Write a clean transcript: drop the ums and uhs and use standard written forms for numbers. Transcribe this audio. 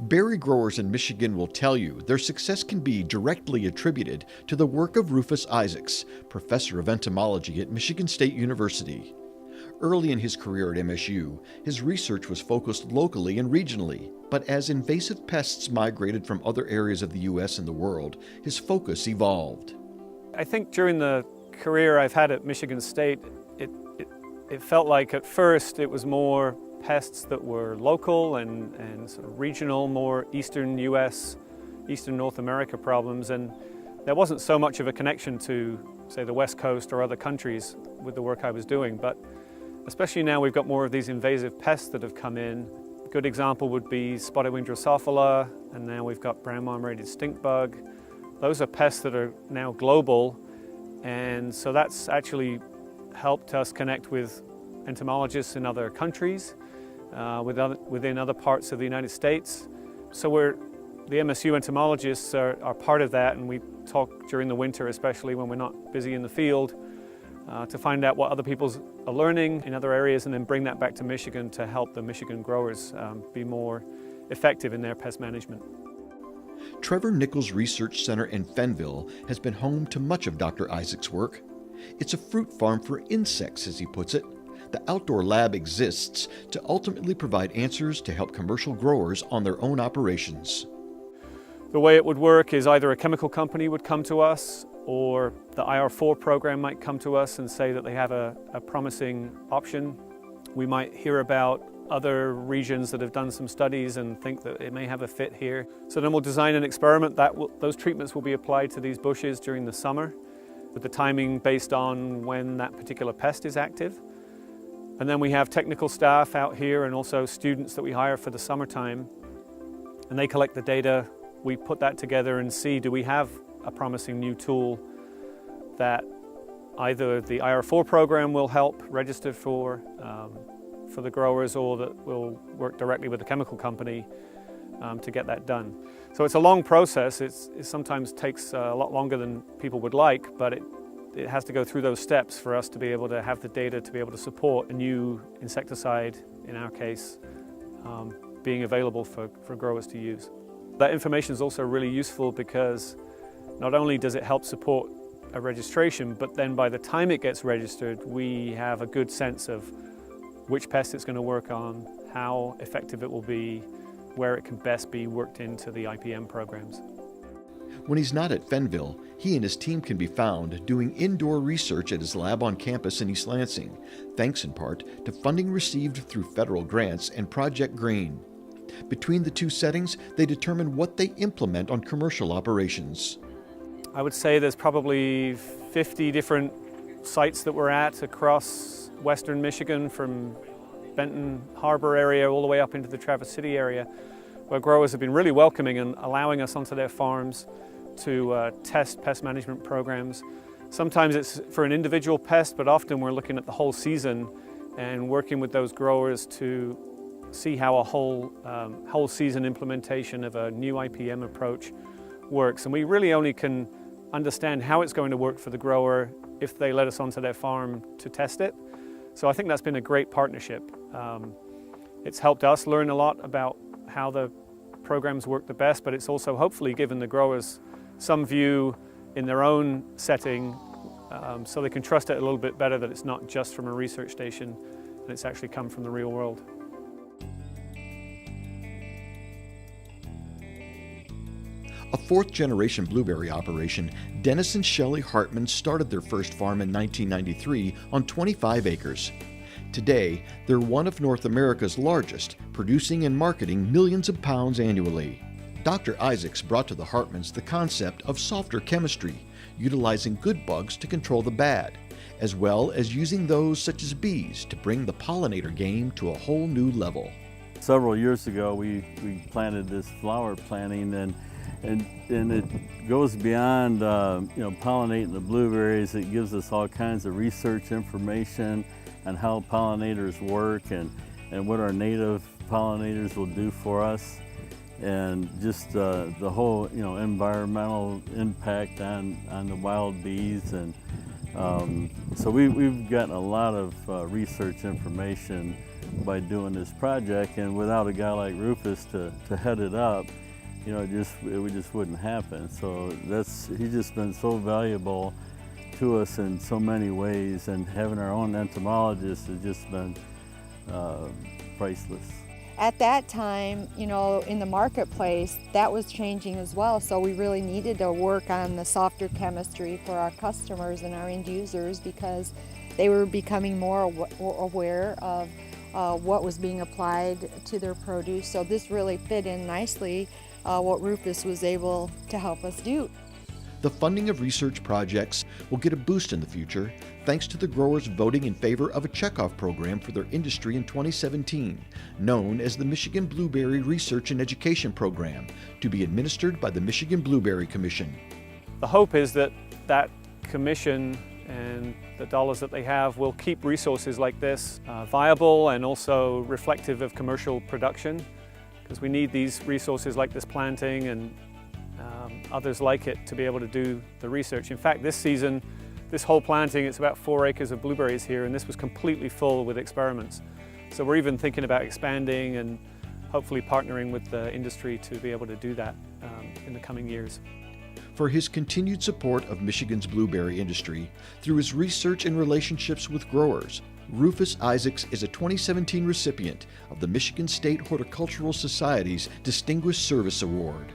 Berry growers in Michigan will tell you their success can be directly attributed to the work of Rufus Issacs, professor of entomology at Michigan State University. Early in his career at MSU, his research was focused locally and regionally, but as invasive pests migrated from other areas of the U.S. and the world, his focus evolved. I think during the career I've had at Michigan State, it felt like at first it was more pests that were local and sort of regional, more eastern U.S., eastern North America problems, and there wasn't so much of a connection to, say, the West Coast or other countries with the work I was doing. But especially now we've got more of these invasive pests that have come in. A good example would be spotted-winged Drosophila, and now we've got brown marmorated stink bug. Those are pests that are now global, and so that's actually helped us connect with entomologists in other countries, within other parts of the United States. So the MSU entomologists are part of that, and we talk during the winter, especially when we're not busy in the field, to find out what other people are learning in other areas and then bring that back to Michigan to help the Michigan growers be more effective in their pest management. Trevor Nichols Research Center in Fennville has been home to much of Dr. Issacs' work. It's a fruit farm for insects, as he puts it. The outdoor lab exists to ultimately provide answers to help commercial growers on their own operations. The way it would work is either a chemical company would come to us, or the IR4 program might come to us and say that they have a promising option. We might hear about other regions that have done some studies and think that it may have a fit here. So then we'll design an experiment those treatments will be applied to these bushes during the summer, with the timing based on when that particular pest is active. And then we have technical staff out here and also students that we hire for the summertime, and they collect the data. We put that together and see, do we have a promising new tool that either the IR4 program will help register for the growers, or that will work directly with the chemical company to get that done. So it's a long process. It sometimes takes a lot longer than people would like, but it has to go through those steps for us to be able to have the data to be able to support a new insecticide, in our case, being available for growers to use. That information is also really useful because not only does it help support a registration, but then by the time it gets registered, we have a good sense of which pest it's going to work on, how effective it will be, where it can best be worked into the IPM programs. When he's not at Fennville, he and his team can be found doing indoor research at his lab on campus in E Lansing, thanks in part to funding received through federal grants and Project GREEEN. Between the two settings, they determine what they implement on commercial operations. I would say there's probably 50 different sites that we're at across western Michigan, from Benton Harbor area all the way up into the Traverse City area, where growers have been really welcoming and allowing us onto their farms to test pest management programs. Sometimes it's for an individual pest, but often we're looking at the whole season and working with those growers to see how a whole season implementation of a new IPM approach works. And we really only can understand how it's going to work for the grower if they let us onto their farm to test it. So I think that's been a great partnership. It's helped us learn a lot about how the programs work the best, but it's also hopefully given the growers some view in their own setting, so they can trust it a little bit better that it's not just from a research station and it's actually come from the real world. A fourth-generation blueberry operation, Dennis and Shelley Hartman started their first farm in 1993 on 25 acres. Today, they're one of North America's largest, producing and marketing millions of pounds annually. Dr. Issacs brought to the Hartmans the concept of softer chemistry, utilizing good bugs to control the bad, as well as using those such as bees to bring the pollinator game to a whole new level. Several years ago, we planted this flower planting, and it goes beyond pollinating the blueberries. It gives us all kinds of research information on how pollinators work and what our native pollinators will do for us, and just the whole environmental impact on the wild bees. And So we've gotten a lot of research information by doing this project, and without a guy like Rufus to head it up, you know, it just wouldn't happen. So he's just been so valuable to us in so many ways, and having our own entomologist has just been priceless. At that time, you know, in the marketplace, that was changing as well, so we really needed to work on the softer chemistry for our customers and our end users, because they were becoming more aware of what was being applied to their produce. So this really fit in nicely what Rufus was able to help us do. The funding of research projects will get a boost in the future thanks to the growers voting in favor of a checkoff program for their industry in 2017, known as the Michigan Blueberry Research and Education Program, to be administered by the Michigan Blueberry Commission. The hope is that that commission and the dollars that they have will keep resources like this viable and also reflective of commercial production, because we need these resources like this planting and others like it to be able to do the research. In fact, this season, this whole planting, it's about 4 acres of blueberries here, and this was completely full with experiments. So we're even thinking about expanding and hopefully partnering with the industry to be able to do that in the coming years. For his continued support of Michigan's blueberry industry through his research and relationships with growers, Rufus Issacs is a 2017 recipient of the Michigan State Horticultural Society's Distinguished Service Award.